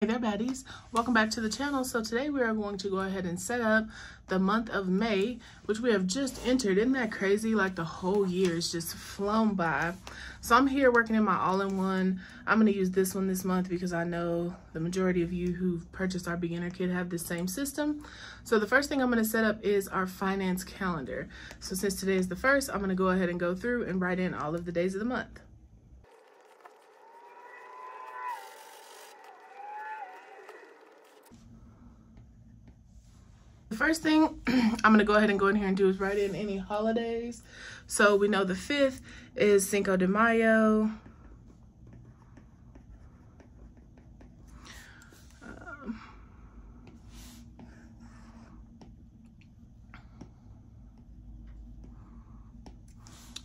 Hey there, baddies. Welcome back to the channel. So today we are going to go ahead and set up the month of May, which we have just entered. Isn't that crazy? Like the whole year is just flown by. So I'm here working in my all-in-one. I'm going to use this one this month because I know the majority of you who've purchased our beginner kit have the same system. So the first thing I'm going to set up is our finance calendar. So since today is the first, I'm going to go ahead and go through and write in all of the days of the month. The first thing I'm gonna go ahead and go in here and do is write in any holidays. So we know the 5th is Cinco de Mayo.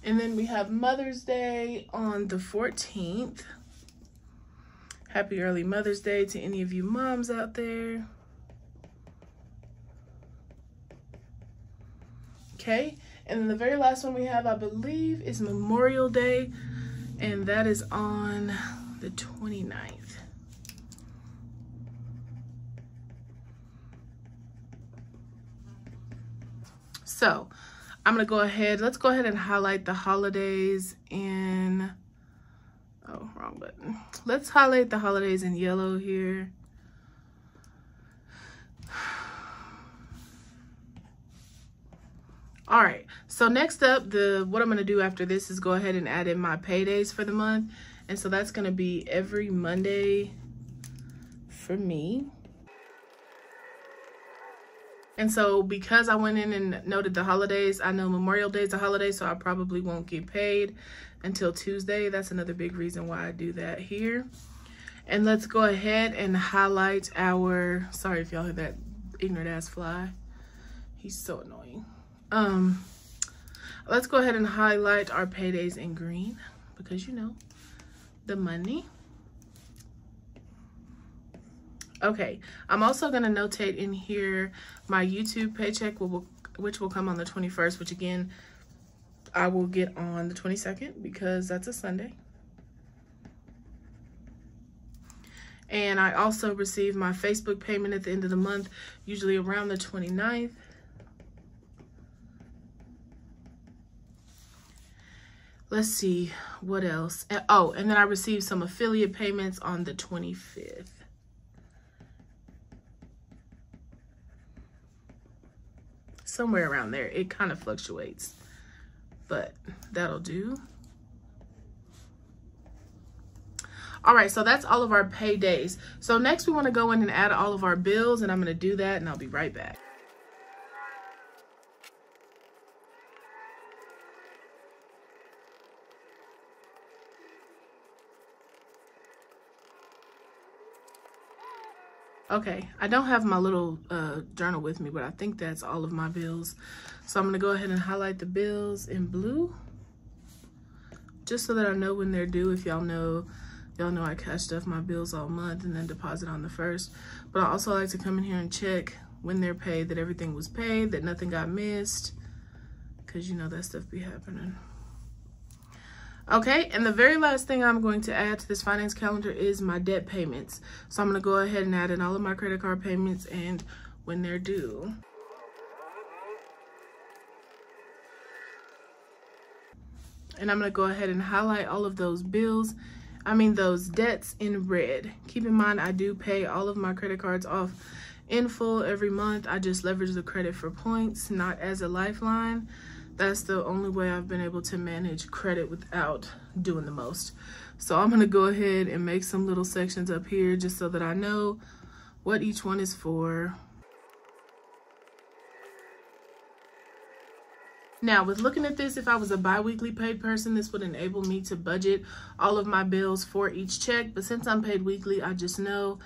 And then we have Mother's Day on the 14th. Happy early Mother's Day to any of you moms out there. Okay, and then the very last one we have, I believe, is Memorial Day, and that is on the 29th. So I'm gonna go ahead, let's go ahead and highlight the holidays in, oh, wrong button. Let's highlight the holidays in yellow here. All right, so next up, what I'm gonna do after this is go ahead and add in my paydays for the month. And so that's gonna be every Monday for me. And so because I went in and noted the holidays, I know Memorial Day is a holiday, so I probably won't get paid until Tuesday. That's another big reason why I do that here. And let's go ahead and highlight our, sorry if y'all hear that ignorant ass fly. He's so annoying. Let's go ahead and highlight our paydays in green because, you know, the money. Okay, I'm also going to notate in here my YouTube paycheck, which will come on the 21st, which again, I will get on the 22nd because that's a Sunday. And I also receive my Facebook payment at the end of the month, usually around the 29th. Let's see, what else? Oh, and then I received some affiliate payments on the 25th. Somewhere around there. It kind of fluctuates, but that'll do. All right, so that's all of our paydays. So next we want to go in and add all of our bills, and I'm going to do that, and I'll be right back. Okay, I don't have my little journal with me, but I think that's all of my bills. So I'm gonna go ahead and highlight the bills in blue, just so that I know when they're due. If y'all know I cash stuff my bills all month and then deposit on the 1st. But I also like to come in here and check when they're paid, that everything was paid, that nothing got missed, because you know that stuff be happening. Okay, and the very last thing I'm going to add to this finance calendar is my debt payments. So I'm going to go ahead and add in all of my credit card payments and when they're due. And I'm going to go ahead and highlight all of those bills, those debts in red. Keep in mind, I do pay all of my credit cards off in full every month. I just leverage the credit for points, not as a lifeline. That's the only way I've been able to manage credit without doing the most. So I'm gonna go ahead and make some little sections up here just so that I know what each one is for. Now, with looking at this, if I was a bi-weekly paid person, this would enable me to budget all of my bills for each check. But since I'm paid weekly, I just know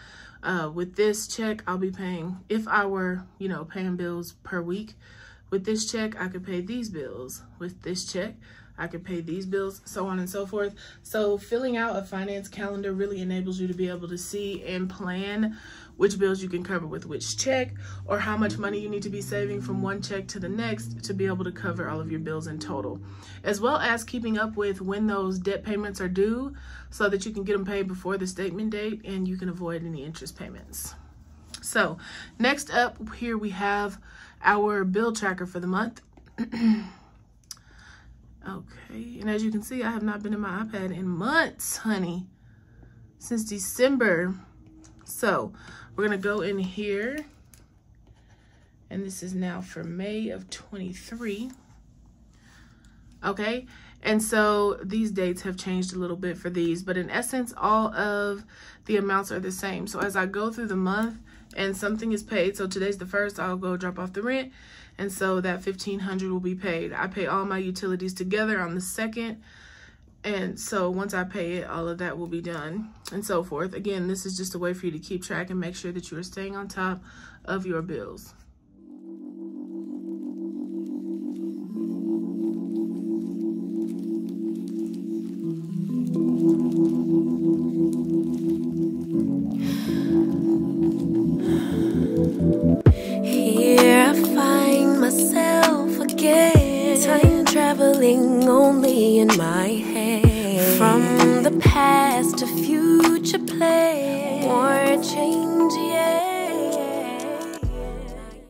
with this check, I'll be paying, if I were, you know, paying bills per week, with this check, I could pay these bills. With this check, I could pay these bills, so on and so forth. So filling out a finance calendar really enables you to be able to see and plan which bills you can cover with which check, or how much money you need to be saving from one check to the next to be able to cover all of your bills in total, as well as keeping up with when those debt payments are due so that you can get them paid before the statement date and you can avoid any interest payments. So next up here we have our bill tracker for the month. Okay, and as you can see, I have not been in my iPad in months, honey, since December. So we're gonna go in here, and this is now for May of 23. Okay, and so these dates have changed a little bit for these, but in essence, all of the amounts are the same. So as I go through the month and something is paid, so today's the 1st, I'll go drop off the rent, and so that $1,500 will be paid. I pay all my utilities together on the 2nd, and so once I pay it, all of that will be done, and so forth. Again, this is just a way for you to keep track and make sure that you are staying on top of your bills. Time traveling only in my